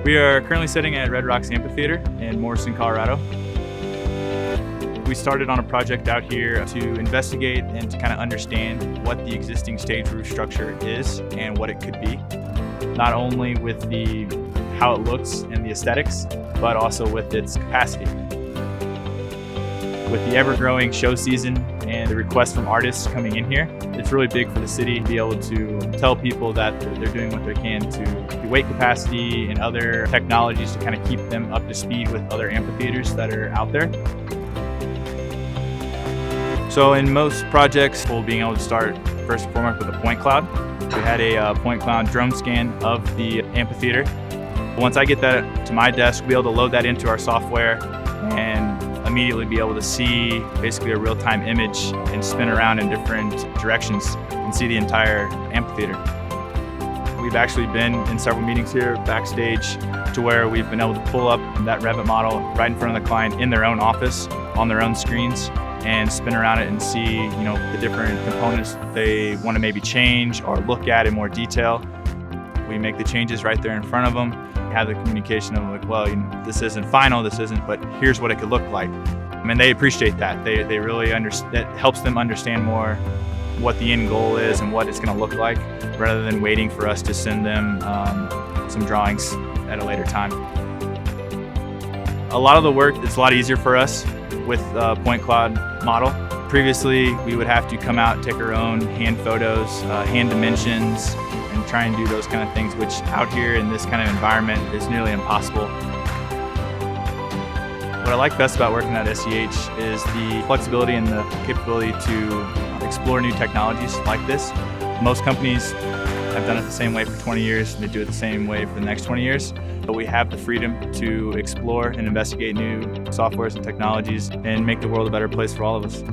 We are currently sitting at Red Rocks Amphitheater in Morrison, Colorado. We started on a project out here to investigate and to kind of understand what the existing stage roof structure is and what it could be. Not only with how it looks and the aesthetics, but also with its capacity. With the ever-growing show season and the requests from artists coming in here, it's really big for the city to be able to tell people that they're doing what they can to the weight capacity and other technologies to kind of keep them up to speed with other amphitheaters that are out there. So in most projects, we'll be able to start first and foremost with a point cloud. We had a point cloud drone scan of the amphitheater. Once I get that to my desk, we'll be able to load that into our software and immediately be able to see basically a real-time image and spin around in different directions and see the entire amphitheater. We've actually been in several meetings here backstage to where we've been able to pull up that Revit model right in front of the client in their own office on their own screens and spin around it and see, the different components they want to maybe change or look at in more detail. We make the changes right there in front of them. Have the communication of like, well, this isn't final, but here's what it could look like. I mean, they appreciate that. They really understand. That helps them understand more what the end goal is and what it's going to look like, rather than waiting for us to send them some drawings at a later time. A lot of the work is a lot easier for us with point cloud model. Previously, we would have to come out, take our own hand photos, hand dimensions, and try and do those kind of things, which out here in this kind of environment is nearly impossible. What I like best about working at SEH is the flexibility and the capability to explore new technologies like this. Most companies have done it the same way for 20 years, and they do it the same way for the next 20 years. But we have the freedom to explore and investigate new softwares and technologies and make the world a better place for all of us.